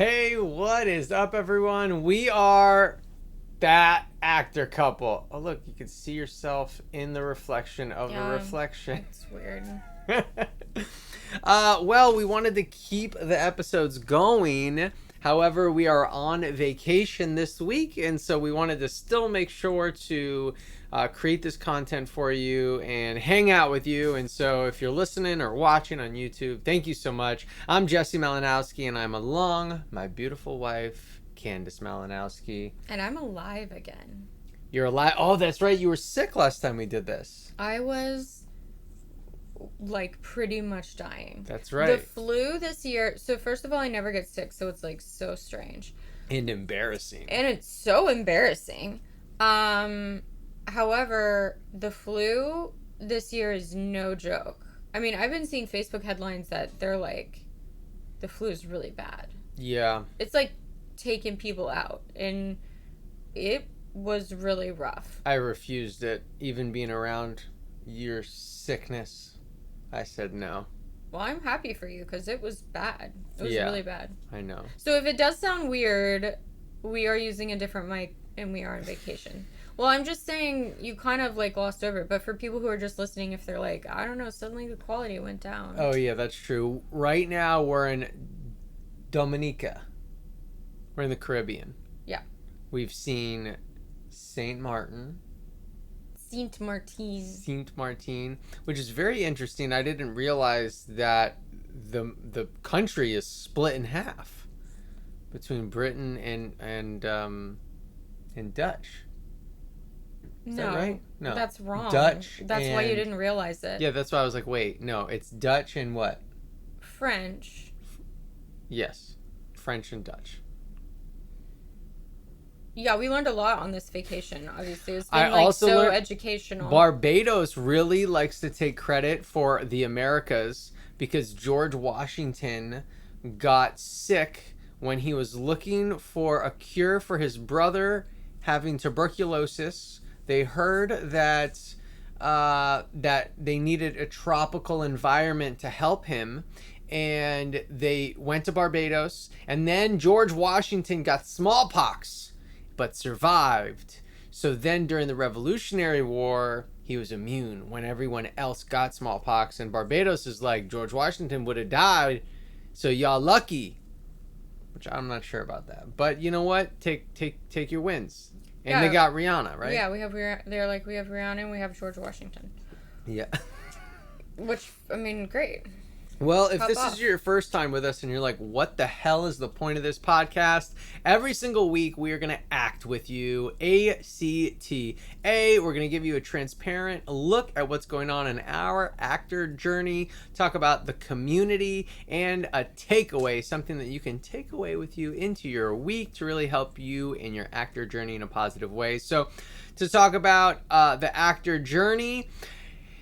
Hey, what is up, everyone? We are that actor couple. Oh, look, you can see yourself in the reflection of a reflection. It's weird. Well, we wanted to keep the episodes going. However, we are on vacation this week, and so we wanted to still make sure to create this content for you and hang out with you. And so if you're listening or watching on YouTube, thank you so much. I'm Jesse Malinowski, and I'm along my beautiful wife, Candice Malinowski. And I'm alive again. You're alive? Oh, that's right. You were sick last time we did this. I was like pretty much dying. That's right. The flu this year. So first of all, I never get sick, so it's like so strange. And embarrassing. And it's so embarrassing. However, the flu this year is no joke. I mean, I've been seeing Facebook headlines that they're like, the flu is really bad. Yeah. It's like taking people out. And it was really rough. I refused it, even being around your sickness. I said no. Well, I'm happy for you because it was bad. It was really bad. I know. So if it does sound weird, we are using a different mic and we are on vacation. Well, I'm just saying you kind of like glossed over it, but for people who are just listening, if they're like, I don't know, suddenly the quality went down. Oh, yeah, that's true. Right now, we're in Dominica. We're in the Caribbean. Yeah. We've seen Saint Martin, which is very interesting. I didn't realize that the country is split in half between Britain and Dutch. Is that right? No, that's wrong. Dutch. That's why you didn't realize it. Yeah, that's why I was like, wait, no, it's Dutch and what? French. Yes, French and Dutch. Yeah, we learned a lot on this vacation, obviously. It's been so educational. Barbados really likes to take credit for the Americas because George Washington got sick when he was looking for a cure for his brother having tuberculosis. They heard that they needed a tropical environment to help him, and they went to Barbados, and then George Washington got smallpox but survived. So then during the Revolutionary War, he was immune when everyone else got smallpox, and Barbados is like, George Washington would have died, so y'all lucky. Which I'm not sure about that. But you know what? Take your wins. And they got Rihanna, right? Yeah, we have Rihanna and we have George Washington. Yeah. Which, I mean, great. Well, if this is your first time with us and you're like, what the hell is the point of this podcast? Every single week, we are going to act with you. ACTA. We're going to give you a transparent look at what's going on in our actor journey, talk about the community, and a takeaway, something that you can take away with you into your week to really help you in your actor journey in a positive way. So, to talk about the actor journey,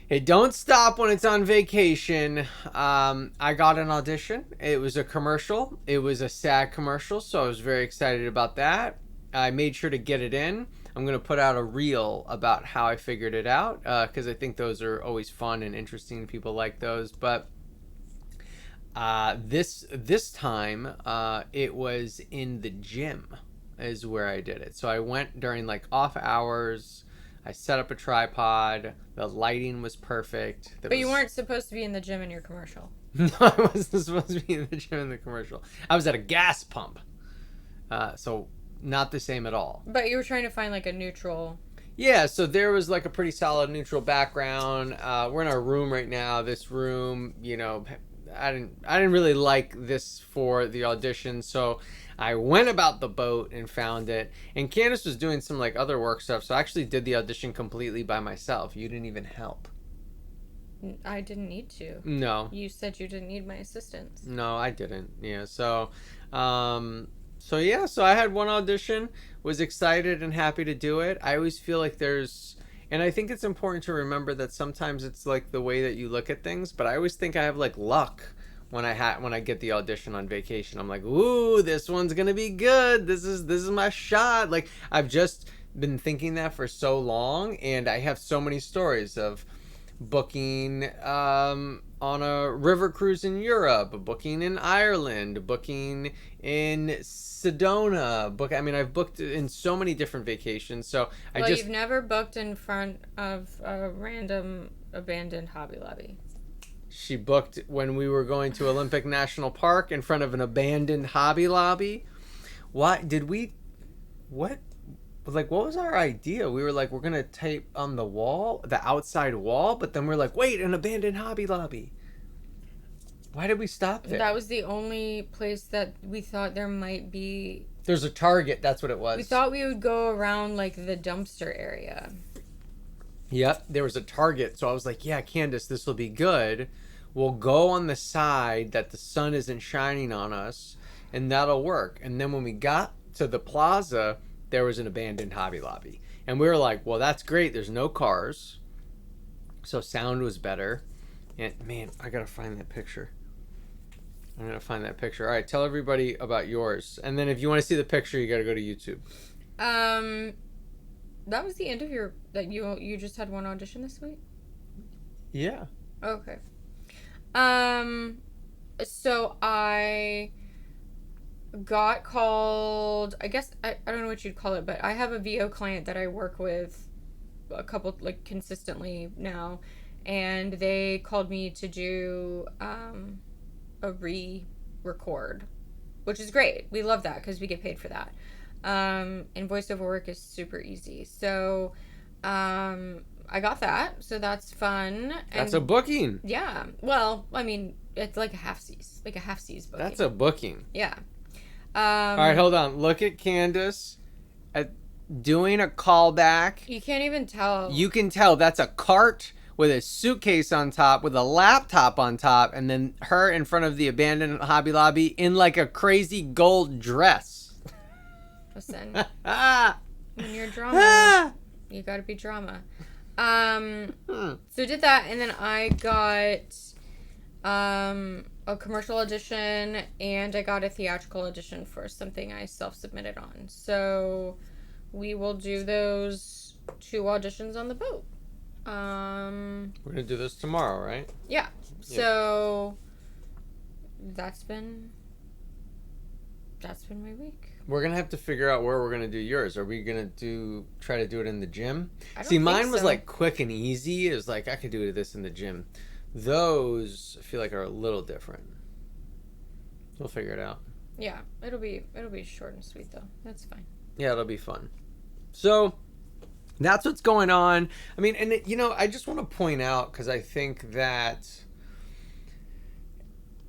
it don't stop when it's on vacation. I got an audition. It was a commercial. It was a SAG commercial, so I was very excited about that. I made sure to get it in. I'm going to put out a reel about how I figured it out because I think those are always fun and interesting. People like those. But this time, it was in the gym is where I did it. So I went during like off hours. I set up a tripod. The lighting was perfect. But you weren't supposed to be in the gym in your commercial. No, I wasn't supposed to be in the gym in the commercial. I was at a gas pump. So not the same at all. But you were trying to find like a neutral. Yeah, so there was like a pretty solid neutral background. We're in our room right now. This room, you know, I didn't really like this for the audition, so I went about the boat and found it. And Candice was doing some like other work stuff, so I actually did the audition completely by myself. You didn't even help. I didn't need to. No. You said you didn't need my assistance. No, I didn't. Yeah. So I had one audition, was excited and happy to do it. I always feel like and I think it's important to remember that sometimes it's like the way that you look at things, but I always think I have like luck when I get the audition on vacation. I'm like, ooh, this one's gonna be good. This is my shot. Like, I've just been thinking that for so long, and I have so many stories of booking on a river cruise in Europe, booking in Ireland, booking in Sedona. I mean, I've booked in so many different vacations. So you've never booked in front of a random abandoned Hobby Lobby. She booked when we were going to Olympic National Park in front of an abandoned Hobby Lobby. What was our idea? We were like, we're gonna tape on the wall, the outside wall, but then we're like, wait, an abandoned Hobby Lobby. Why did we stop there? That was the only place that we thought there might be. There's a Target, that's what it was. We thought we would go around like the dumpster area. Yep, there was a Target, so I was like, yeah, Candice, this will be good. We'll go on the side that the sun isn't shining on us, and that'll work. And then when we got to the plaza, there was an abandoned Hobby Lobby. And we were like, well, that's great. There's no cars. So sound was better. And man, I got to find that picture. I'm going to find that picture. All right, tell everybody about yours. And then if you want to see the picture, you got to go to YouTube. That was the end of that you just had one audition this week? Yeah. Okay. So I got called, I guess, I don't know what you'd call it, but I have a VO client that I work with a couple, like, consistently now, and they called me to do a re-record, which is great. We love that because we get paid for that. And voiceover work is super easy. So I got that, so that's fun. That's a booking. Yeah. Well, I mean, it's like a half-seas booking. That's a booking. Yeah. All right, hold on. Look at Candice doing a callback. You can't even tell. You can tell that's a cart with a suitcase on top, with a laptop on top, and then her in front of the abandoned Hobby Lobby in like a crazy gold dress. Listen, when you're drama, you gotta be drama. So did that, and then I got a commercial audition, and I got a theatrical audition for something I self-submitted on. So we will do those 2 auditions on the boat. We're gonna do this tomorrow, right? Yeah. So that's been my week. We're gonna have to figure out where we're gonna do yours. Are we gonna try to do it in the gym? I don't See, mine think was so. like quick and easy. It was like I could do this in the gym. Those I feel like are a little different. We'll figure it out. Yeah, it'll be short and sweet though. That's fine. Yeah, it'll be fun. So that's what's going on. I mean, and I just want to point out, because I think that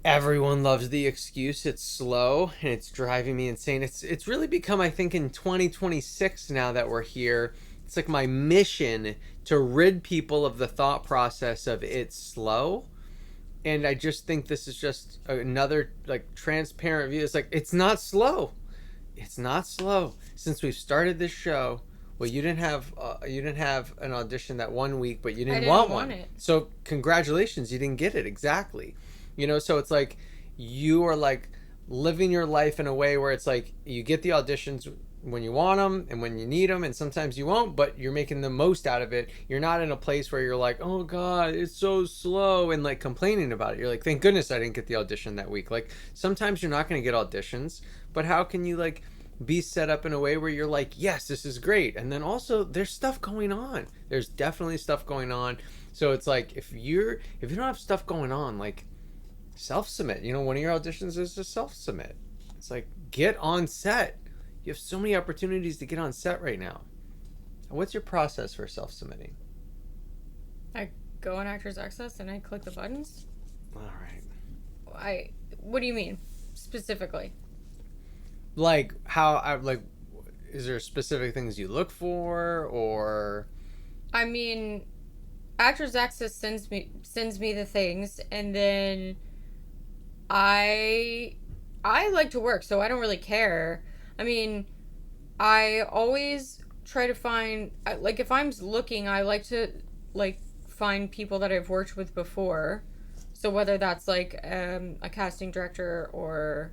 everyone loves the excuse it's slow, and it's driving me insane. It's really become, I think, in 2026 now that we're here, it's like my mission to rid people of the thought process of it's slow. And I just think this is just another like transparent view. It's like, it's not slow. It's not slow. Since we've started this show, well, you didn't have an audition that one week, but you didn't want one. It. So congratulations, you didn't get it. Exactly. So it's like you are like living your life in a way where it's like you get the auditions when you want them and when you need them, and sometimes you won't, but you're making the most out of it. You're not in a place where you're like, oh God, it's so slow, and like complaining about it. You're like, thank goodness I didn't get the audition that week. Like sometimes you're not going to get auditions, but how can you like be set up in a way where you're like, yes, this is great. And then also there's stuff going on. There's definitely stuff going on. So it's like, if you don't have stuff going on, like self-submit. One of your auditions is to self-submit. It's like, get on set. You have so many opportunities to get on set right now. What's your process for self-submitting? I go on Actors Access and I click the buttons. All right. What do you mean specifically? Like is there specific things you look for, or? I mean, Actors Access sends me the things, and then I like to work, so I don't really care. I mean, I always try to find, like, if I'm looking, I like to like find people that I've worked with before. So whether that's like a casting director or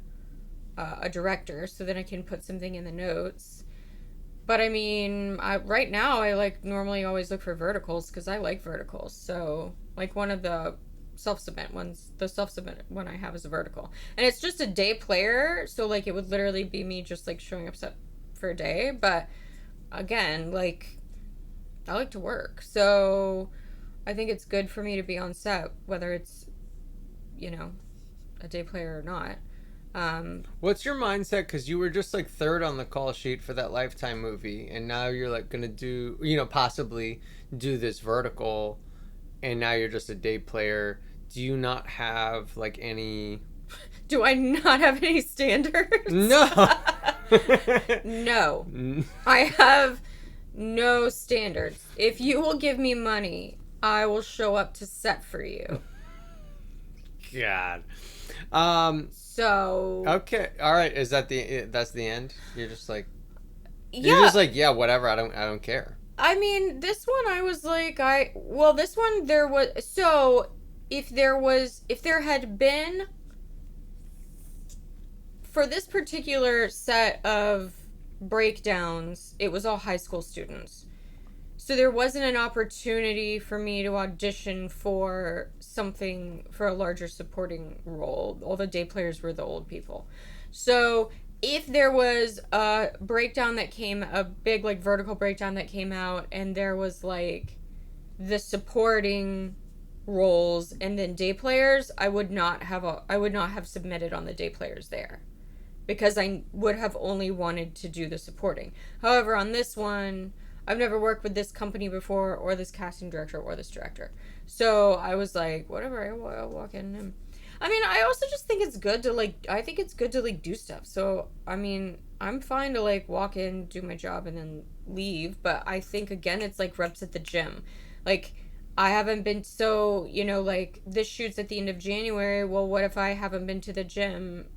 a director, so then I can put something in the notes. But I mean, right now I like normally always look for verticals because I like verticals. So like one of the self-submit ones, the self-submit one I have is a vertical, and it's just a day player. So like it would literally be me just like showing up set for a day. But again, like I like to work, so I think it's good for me to be on set, whether it's a day player or not. What's your mindset? Because you were just like third on the call sheet for that Lifetime movie, and now you're like gonna do, possibly do this vertical, and now you're just a day player. Do you not have like any? Do I not have any standards? No. No. I have no standards. If you will give me money, I will show up to set for you. God. So Okay. All right. Is that that's the end? You're just like, yeah. You're just like, yeah, whatever. I don't care. I mean, this one I was like, this one there was, so if there had been, for this particular set of breakdowns, it was all high school students. So there wasn't an opportunity for me to audition for something, for a larger supporting role. All the day players were the old people. So if there was a breakdown a big like vertical breakdown that came out, and there was like the supporting roles and then day players, I would not have submitted on the day players there, because I would have only wanted to do the supporting. However, on this one, I've never worked with this company before, or this casting director, or this director. So I was like, whatever, I'll walk in. And I mean, I also just think it's good to do stuff. So, I mean, I'm fine to like walk in, do my job, and then leave. But I think, again, it's like reps at the gym. Like, I haven't been, like this shoot's at the end of January. Well, what if I haven't been to the gym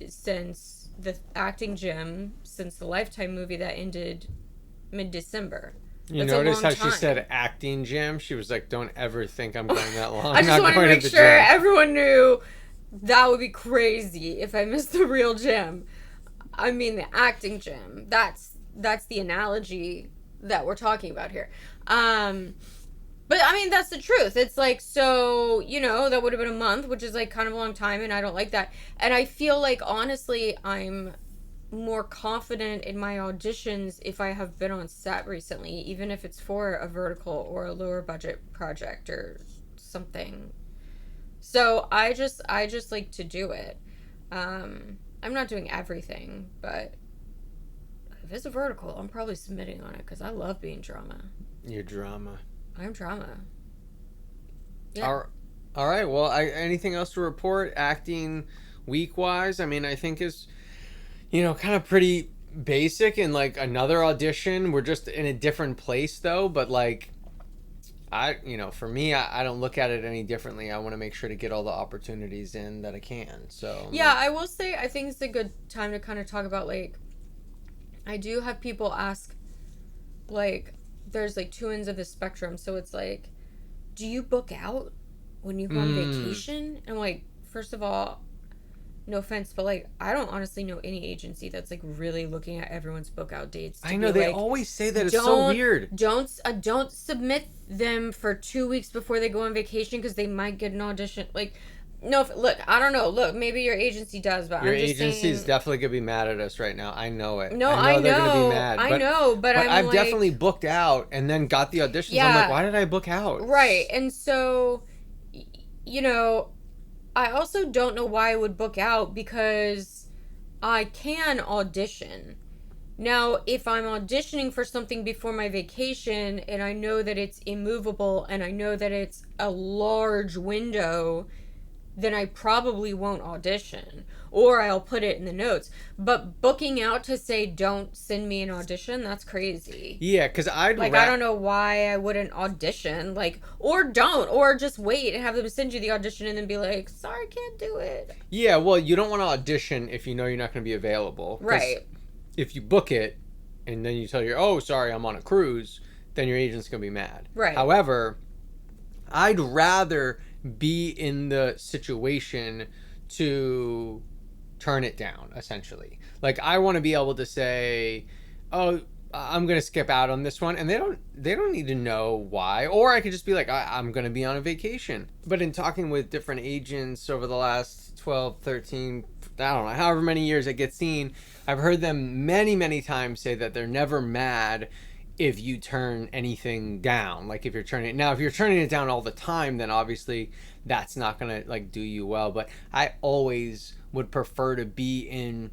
since the acting gym, since the Lifetime movie that ended mid-December? You notice how she said acting gym? She was like, don't ever think I'm going that long. I just wanted to make sure everyone knew that would be crazy if I missed the real gym. I mean, the acting gym. That's the analogy that we're talking about here. But I mean, that's the truth. It's like, so, that would have been a month, which is like kind of a long time, and I don't like that. And I feel like, honestly, I'm more confident in my auditions if I have been on set recently, even if it's for a vertical or a lower budget project or something. So I just like to do it. I'm not doing everything, but if it's a vertical, I'm probably submitting on it because I love being drama. You're drama. I'm drama. Yeah. All right. Well, anything else to report acting week-wise? I mean, I think is, kind of pretty basic. And like another audition, we're just in a different place though. But like, for me, I don't look at it any differently. I want to make sure to get all the opportunities in that I can. So yeah, I will say, I think it's a good time to kind of talk about, like, I do have people ask, like, there's like two ends of the spectrum. So it's like, do you book out when you go on vacation? And like, first of all, no offense, but like, I don't honestly know any agency that's like really looking at everyone's book out dates. I know they always say that. It's so weird. Don't submit them for 2 weeks before they go on vacation because they might get an audition. Like, no, look, I don't know. Look, maybe your agency does, but your agency is definitely gonna be mad at us right now. I know it. No, I know. They're gonna be mad. I know, but I've definitely booked out and then got the auditions. Yeah. I'm like, why did I book out? Right, and so, I also don't know why I would book out because I can audition. Now, if I'm auditioning for something before my vacation and I know that it's immovable and I know that it's a large window, then I probably won't audition, or I'll put it in the notes. But booking out to say don't send me an audition, that's crazy. Yeah, because I don't know why I wouldn't audition, or just wait and have them send you the audition and then be like, sorry, can't do it. Yeah, well, you don't want to audition if you know you're not going to be available. Right. If you book it and then you tell oh, sorry, I'm on a cruise, then your agent's going to be mad. Right. However, I'd rather be in the situation to turn it down, essentially. Like, I want to be able to say, oh, I'm gonna skip out on this one, and they don't need to know why. Or I could just be like, I'm gonna be on a vacation. But in talking with different agents over the last 12, 13, I don't know, however many years it gets seen, I've heard them many times say that they're never mad if you turn anything down. Like if you're turning it down all the time, then obviously that's not gonna like do you well. But I always would prefer to be in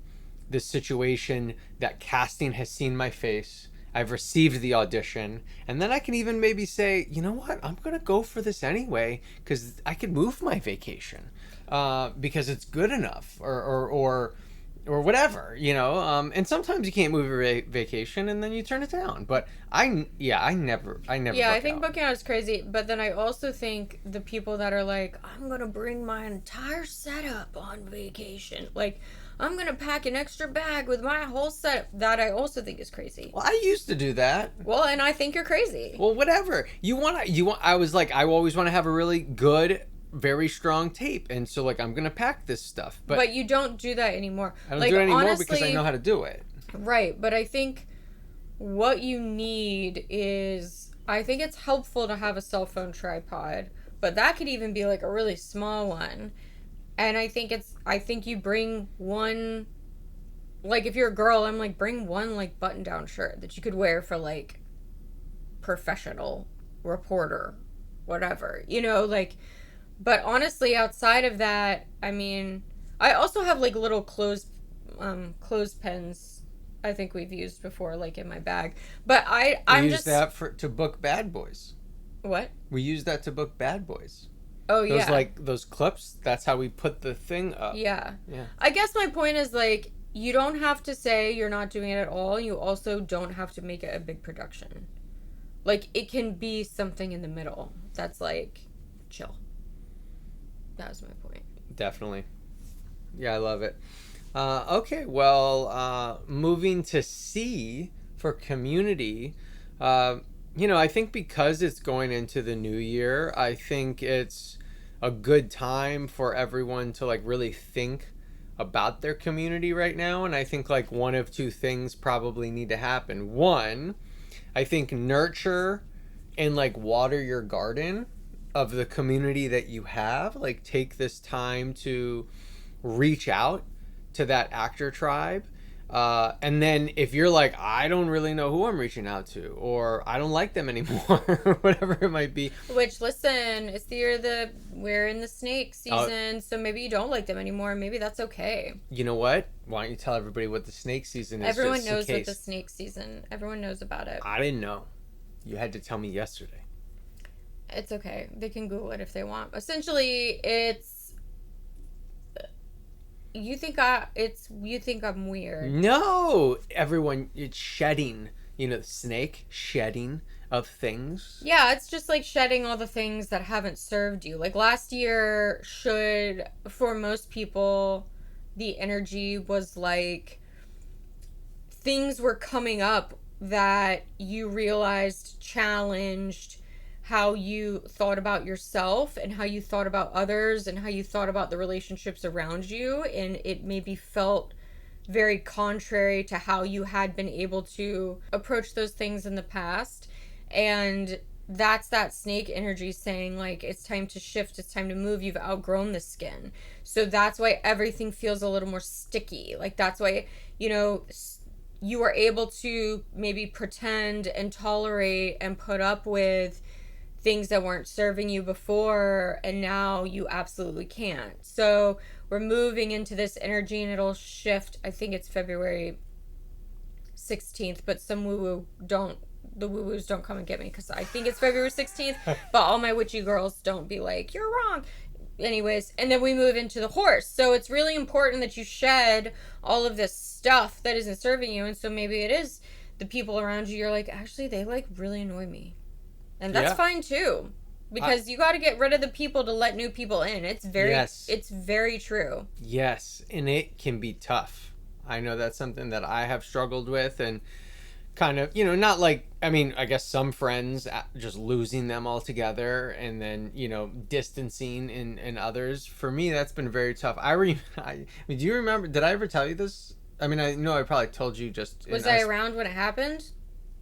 the situation that casting has seen my face, I've received the audition, and then I can even maybe say, you know what, I'm gonna go for this anyway because I can move my vacation because it's good enough, or whatever, you know. And sometimes you can't move your vacation, and then you turn it down. But I never. Yeah, I think booking out is crazy, but then I also think the people that are like, I'm gonna bring my entire setup on vacation, like, I'm gonna pack an extra bag with my whole setup. That I also think is crazy. Well, I used to do that. Well, and I think you're crazy. Well, whatever. I was like, I always want to have a really good, very strong tape, and so like I'm gonna pack this stuff. But you don't do that anymore. I don't do it anymore, honestly, because I know how to do it. Right, but I think what you need is, I think it's helpful to have a cell phone tripod, but that could even be like a really small one. And I think you bring one, like if you're a girl, I'm like, bring one like button down shirt that you could wear for like professional reporter, whatever, you know, like. But honestly, outside of that, I mean, I also have like little clothespins I think we've used before, like in my bag. But I'm just that to book bad boys. What? We use that to book bad boys. Oh, yeah. Those clips, that's how we put the thing up. Yeah. I guess my point is, like, you don't have to say you're not doing it at all. You also don't have to make it a big production. Like, it can be something in the middle that's, like, chill. That was my point. Definitely. Yeah, I love it. Okay, well, moving to C for community. I think because it's going into the new year, I think it's a good time for everyone to like really think about their community right now. And I think like one of two things probably need to happen. One, I think nurture and like water your garden of the community that you have. Like take this time to reach out to that actor tribe. And then if you're like, I don't really know who I'm reaching out to, or I don't like them anymore, or whatever it might be. Which, listen, it's the year we're in the snake season, so maybe you don't like them anymore. Maybe that's okay. You know what? Why don't you tell everybody what the snake season is? Everyone knows what the snake season. Everyone knows about it. I didn't know. You had to tell me yesterday. It's okay. They can Google it if they want. Essentially, it's. You think I'm weird. No! Everyone, it's shedding. You know, snake shedding of things. Yeah, it's just like shedding all the things that haven't served you. Like last year for most people, the energy was like things were coming up that you realized challenged how you thought about yourself and how you thought about others and how you thought about the relationships around you, and it maybe felt very contrary to how you had been able to approach those things in the past. And that's that snake energy saying like, it's time to shift, it's time to move, you've outgrown the skin. So that's why everything feels a little more sticky. Like that's why, you are able to maybe pretend and tolerate and put up with things that weren't serving you before, and now you absolutely can't. So we're moving into this energy, and it'll shift. I think it's February 16th, but some the woo-woos don't come and get me, because I think it's February 16th, but all my witchy girls don't be like, you're wrong. Anyways, and then we move into the horse. So it's really important that you shed all of this stuff that isn't serving you, and so maybe it is the people around you, you're like, actually, they like really annoy me. And that's fine too, because you got to get rid of the people to let new people in. It's very true. Yes, and it can be tough. I know that's something that I have struggled with, and kind of, not like, I mean, I guess some friends just losing them altogether, and then, distancing in others. For me, that's been very tough. I mean, do you remember, did I ever tell you this? I mean, I know I probably told you just... Was I around when it happened?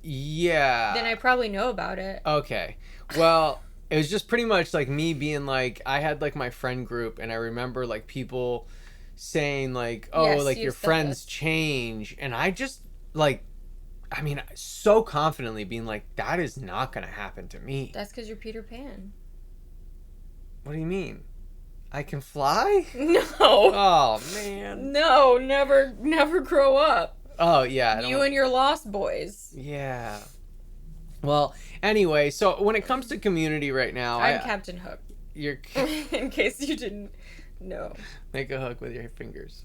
Yeah. then I probably know about it. Okay. Well, it was just pretty much like me being like, I had like my friend group, and I remember like people saying like, oh, Yes, like you've your said friends this. change. And I just like, I mean, so confidently being like, that is not going to happen to me. That's because you're Peter Pan. What do you mean? I can fly? No. Oh, man. No, never grow up. Oh, yeah. I You and your Lost Boys. Yeah. Well, anyway, so when it comes to community right now, I'm Captain Hook. you're In case you didn't know. make a hook with your fingers.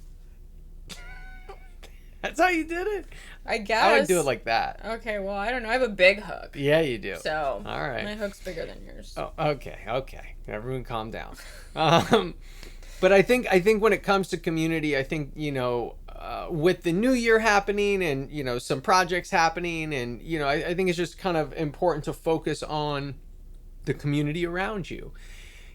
That's how you did it? I guess. I would do it like that. Okay, well, I don't know. I have a big hook. Yeah, you do. So, all right. My hook's bigger than yours. Oh, okay. Everyone calm down. But I think when it comes to community, I think, with the new year happening and, some projects happening and, I think it's just kind of important to focus on the community around you.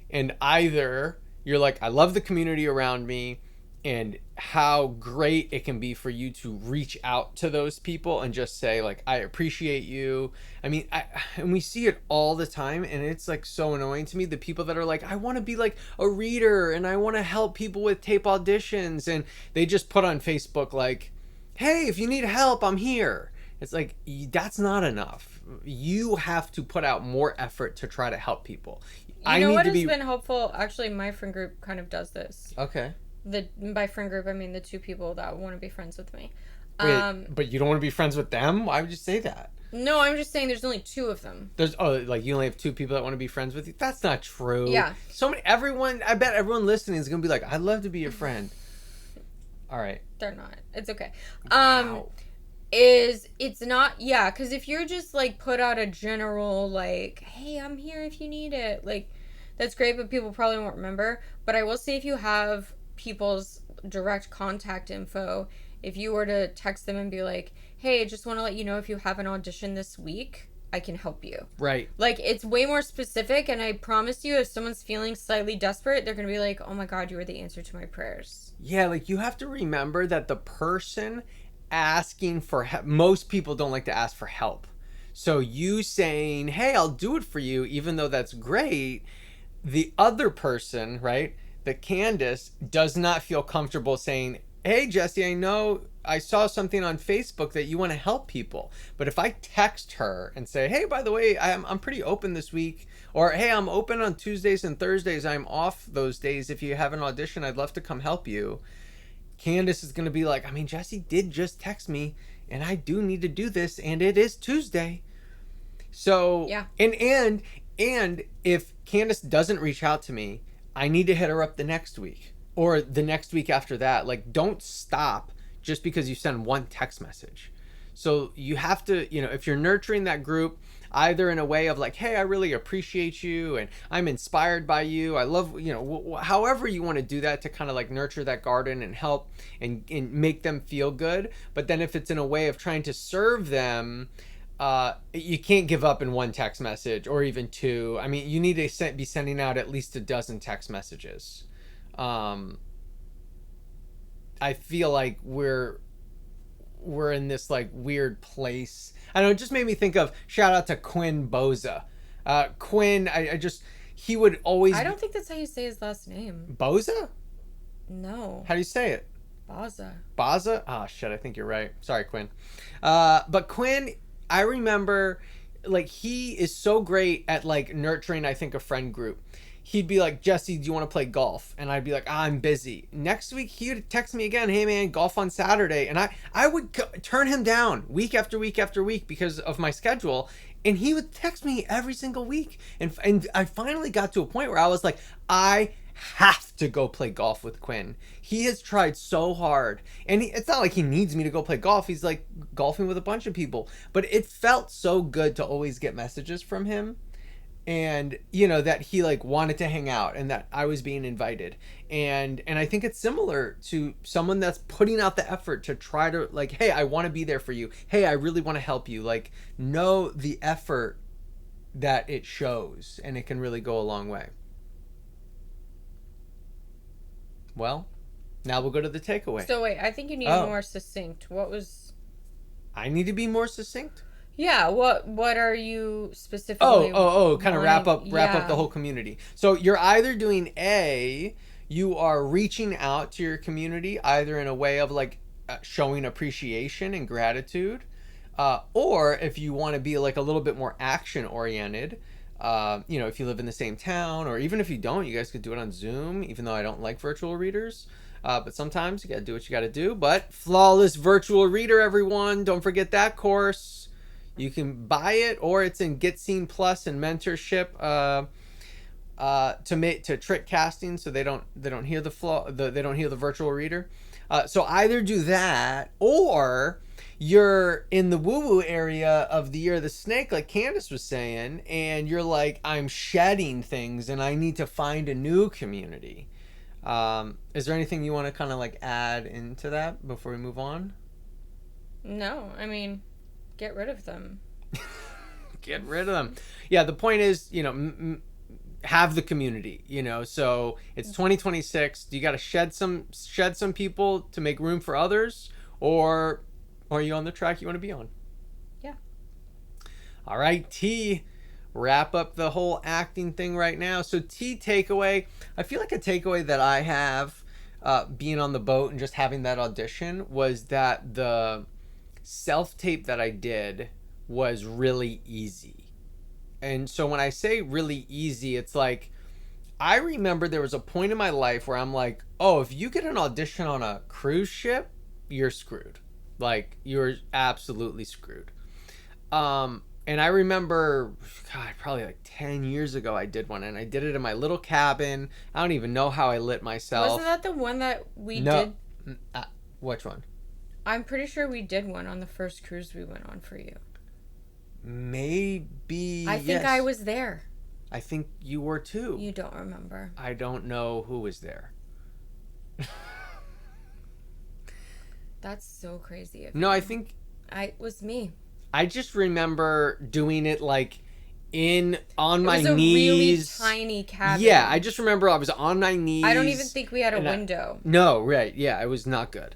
And either you're like, I love the community around me, and how great it can be for you to reach out to those people and just say like, I appreciate you. I mean, and we see it all the time, and it's like so annoying to me, the people that are like, I want to be like a reader and I want to help people with tape auditions, and they just put on Facebook like, hey, if you need help, I'm here. It's like, that's not enough. You have to put out more effort to try to help people. You know what has been helpful? Actually, my friend group kind of does this. Okay. By friend group, I mean the two people that want to be friends with me. Wait, but you don't want to be friends with them? Why would you say that? No, I'm just saying there's only two of them. Like you only have two people that want to be friends with you? That's not true. Yeah. I bet everyone listening is going to be like, I'd love to be your friend. All right. They're not. It's okay. Wow. It's not, yeah, because if you're just like put out a general like, hey, I'm here if you need it, like, that's great, but people probably won't remember. But I will say, if you have people's direct contact info, if you were to text them and be like, hey, just want to let you know if you have an audition this week, I can help you. Right. Like, it's way more specific, and I promise you, if someone's feeling slightly desperate, they're going to be like, oh my God, you are the answer to my prayers. Yeah, like you have to remember that the person asking for help, most people don't like to ask for help. So you saying, hey, I'll do it for you, even though that's great, the other person, right, that Candice does not feel comfortable saying, hey, Jesse, I know I saw something on Facebook that you want to help people. But if I text her and say, hey, by the way, I'm pretty open this week, or hey, I'm open on Tuesdays and Thursdays, I'm off those days. If you have an audition, I'd love to come help you. Candice is going to be like, I mean, Jesse did just text me, and I do need to do this, and it is Tuesday. So, yeah. And if Candice doesn't reach out to me, I need to hit her up the next week or the next week after that. Like, don't stop just because you send one text message. So you have to, if you're nurturing that group, either in a way of like, hey, I really appreciate you and I'm inspired by you. I love, however you want to do that to kind of like nurture that garden and help and make them feel good. But then if it's in a way of trying to serve them, you can't give up in one text message or even two. I mean, you need to be sending out at least a dozen text messages. I feel like we're in this like weird place. I don't know, it just made me think of, shout out to Quinn Boza. Quinn, he would always... I don't think that's how you say his last name. Boza? No. How do you say it? Baza. Baza? Oh, shit, I think you're right. Sorry, Quinn. But Quinn, I remember, like, he is so great at, like, nurturing, I think, a friend group. He'd be like, Jesse, do you want to play golf? And I'd be like, I'm busy. Next week, he would text me again, hey, man, golf on Saturday. And I would turn him down week after week after week because of my schedule. And he would text me every single week. And I finally got to a point where I was like, I have to go play golf with Quinn. He has tried so hard. And it's not like he needs me to go play golf. He's like golfing with a bunch of people. But it felt so good to always get messages from him. And, that he like wanted to hang out and that I was being invited. And I think it's similar to someone that's putting out the effort to try to like, hey, I want to be there for you. Hey, I really want to help you. Like, know the effort that it shows, and it can really go a long way. Well, now we'll go to the takeaway. So wait, I think you need more succinct. What was... I need to be more succinct? Yeah, what are you specifically Kind of wanting? wrap up Yeah. the whole community. So you're either doing A, you are reaching out to your community either in a way of like showing appreciation and gratitude, or if you want to be like a little bit more action oriented, if you live in the same town, or even if you don't, you guys could do it on Zoom, even though I don't like virtual readers. But sometimes you got to do what you got to do. But Flawless Virtual Reader, everyone. Don't forget that course. You can buy it, or it's in Get Seen Plus and mentorship to trick casting, so they don't hear they don't hear the virtual reader. So either do that, or you're in the woo woo area of the year of the snake, like Candice was saying, and you're like, I'm shedding things, and I need to find a new community. Is there anything you want to kind of like add into that before we move on? No, I mean, get rid of them. Get rid of them. Yeah, the point is, have the community, so it's 2026. Do you got to shed some people to make room for others, or are you on the track you want to be on? Yeah. All right, T, wrap up the whole acting thing right now. So T, takeaway. I feel like a takeaway that I have being on the boat and just having that audition was that the self-tape that I did was really easy. And so when I say really easy, it's like, I remember there was a point in my life where I'm like, oh, if you get an audition on a cruise ship, you're screwed. Like, you're absolutely screwed. And I remember, God, probably like 10 years ago, I did one, and I did it in my little cabin. I don't even know how I lit myself. Wasn't that the one that we did? Which one? I'm pretty sure we did one on the first cruise we went on for you. Maybe. I think I was there. I think you were too. You don't remember. I don't know who was there. That's so crazy. No, I think it was me. I just remember doing it like on my knees. It was a really tiny cabin. Yeah, I just remember I was on my knees. I don't even think we had a window. No, right. Yeah, it was not good.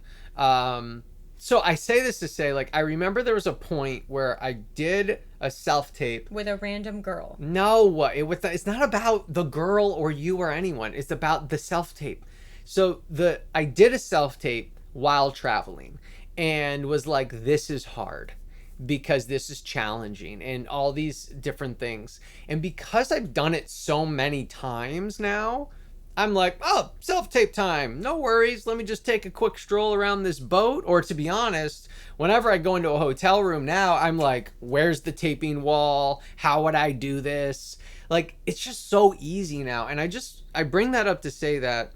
So I say this to say, like, I remember there was a point where I did a self-tape. With a random girl. No, it's not about the girl or you or anyone. It's about the self-tape. So I did a self-tape while traveling and was like, this is hard because this is challenging and all these different things. And because I've done it so many times now, I'm like, oh, self-tape time. No worries. Let me just take a quick stroll around this boat. Or to be honest, whenever I go into a hotel room now, I'm like, where's the taping wall? How would I do this? Like, it's just so easy now. And I bring that up to say that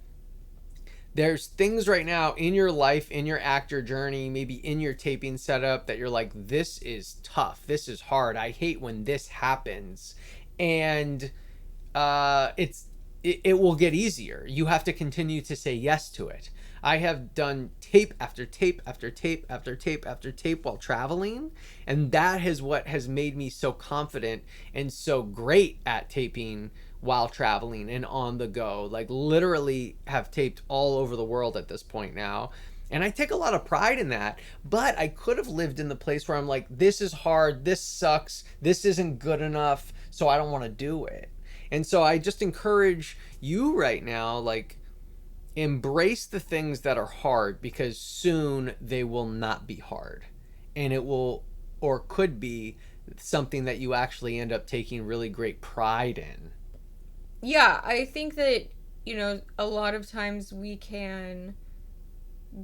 there's things right now in your life, in your actor journey, maybe in your taping setup that you're like, this is tough. This is hard. I hate when this happens. And it will get easier. You have to continue to say yes to it. I have done tape after tape after tape after tape after tape while traveling, and that is what has made me so confident and so great at taping while traveling and on the go. Like, literally have taped all over the world at this point now. And I take a lot of pride in that, but I could have lived in the place where I'm like, this is hard, this sucks, this isn't good enough, so I don't want to do it. And so I just encourage you right now, like, embrace the things that are hard, because soon they will not be hard. And it will, or could be, something that you actually end up taking really great pride in. Yeah, I think that, a lot of times we can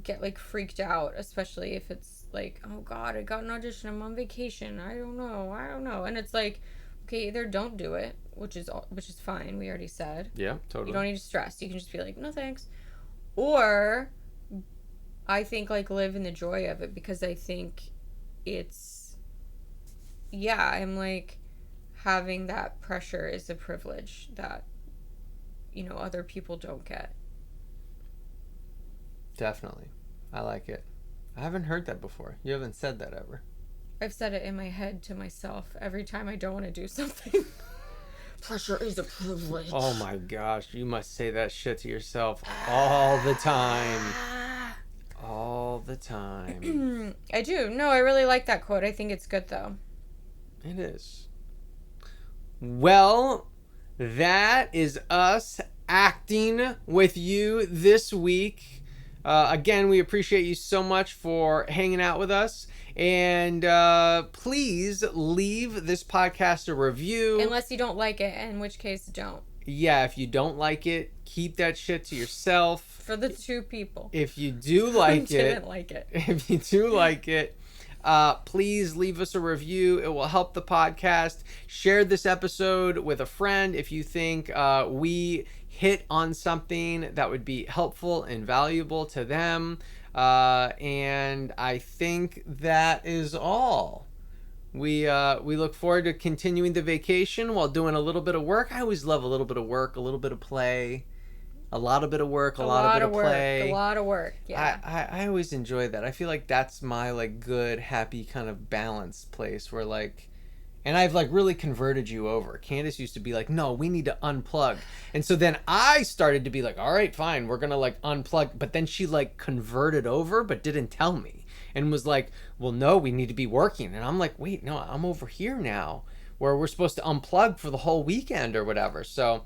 get, like, freaked out, especially if it's like, oh God, I got an audition, I'm on vacation, I don't know. And it's like, okay, either don't do it, which is fine, we already said. Yeah, totally. You don't need to stress. You can just be like, no thanks. Or I think, like, live in the joy of it, because I think it's, yeah, I'm like, having that pressure is a privilege that, other people don't get. Definitely. I like it. I haven't heard that before. You haven't said that ever. I've said it in my head to myself every time I don't want to do something. Pressure is a privilege. Oh my gosh, you must say that shit to yourself all the time. All the time. I do. No, I really like that quote. I think it's good, though. It is. Well, that is us acting with you this week. Again, we appreciate you so much for hanging out with us. And please leave this podcast a review. Unless you don't like it, in which case, don't. Yeah, if you don't like it, keep that shit to yourself. For the 2 people. If you do like it. Didn't like it. If you do like it. Please leave us a review. It will help the podcast. Share this episode with a friend if you think we hit on something that would be helpful and valuable to them. And I think that is all. We look forward to continuing the vacation while doing a little bit of work. I always love a little bit of work, a little bit of play. A lot of bit of work, a lot of play. A lot of work, yeah. I always enjoy that. I feel like that's my like good, happy kind of balanced place where like, and I've like really converted you over. Candice used to be like, no, we need to unplug. And so then I started to be like, all right, fine, we're going to like unplug. But then she like converted over, but didn't tell me and was like, well, no, we need to be working. And I'm like, wait, no, I'm over here now where we're supposed to unplug for the whole weekend or whatever. So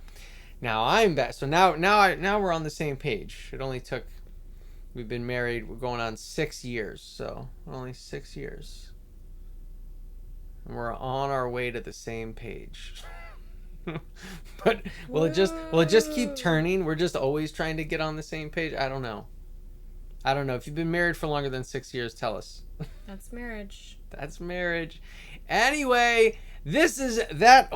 now I'm back. So now we're on the same page. It only took, we've been married, we're going on 6 years. So only 6 years. And we're on our way to the same page. But will it just keep turning? We're just always trying to get on the same page? I don't know. If you've been married for longer than 6 years, tell us. That's marriage. That's marriage. Anyway, this is that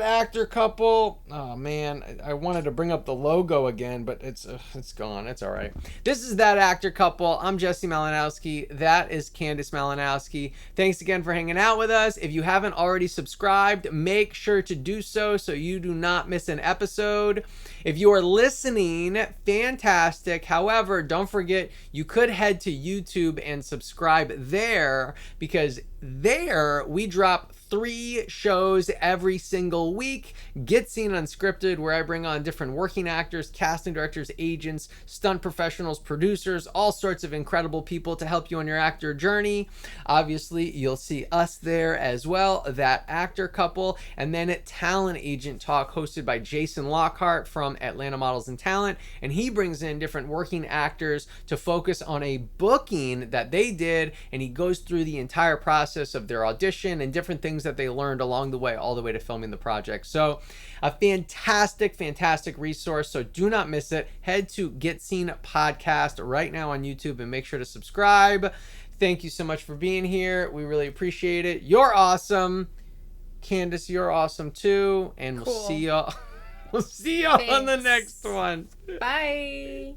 actor couple. Oh man, I wanted to bring up the logo again, but it's gone. It's all right. This is that actor couple. I'm Jesse Malinowski. That is Candice Malinowski. Thanks again for hanging out with us. If you haven't already subscribed, make sure to do so you do not miss an episode. If you are listening, fantastic. However, don't forget you could head to YouTube and subscribe there because there we drop 3 shows every single week. Get Seen Unscripted, where I bring on different working actors, casting directors, agents, stunt professionals, producers, all sorts of incredible people to help you on your actor journey. Obviously, you'll see us there as well, that actor couple. And then at Talent Agent Talk, hosted by Jason Lockhart from Atlanta Models and Talent. And he brings in different working actors to focus on a booking that they did. And he goes through the entire process of their audition and different things that they learned along the way, all the way to filming the project. So a fantastic resource. So do not miss it. Head to Get Seen Podcast right now on YouTube and make sure to subscribe. Thank you so much for being here. We really appreciate it. You're awesome. Candice, you're awesome too. And we'll see y'all. We'll see y'all on the next one. Bye.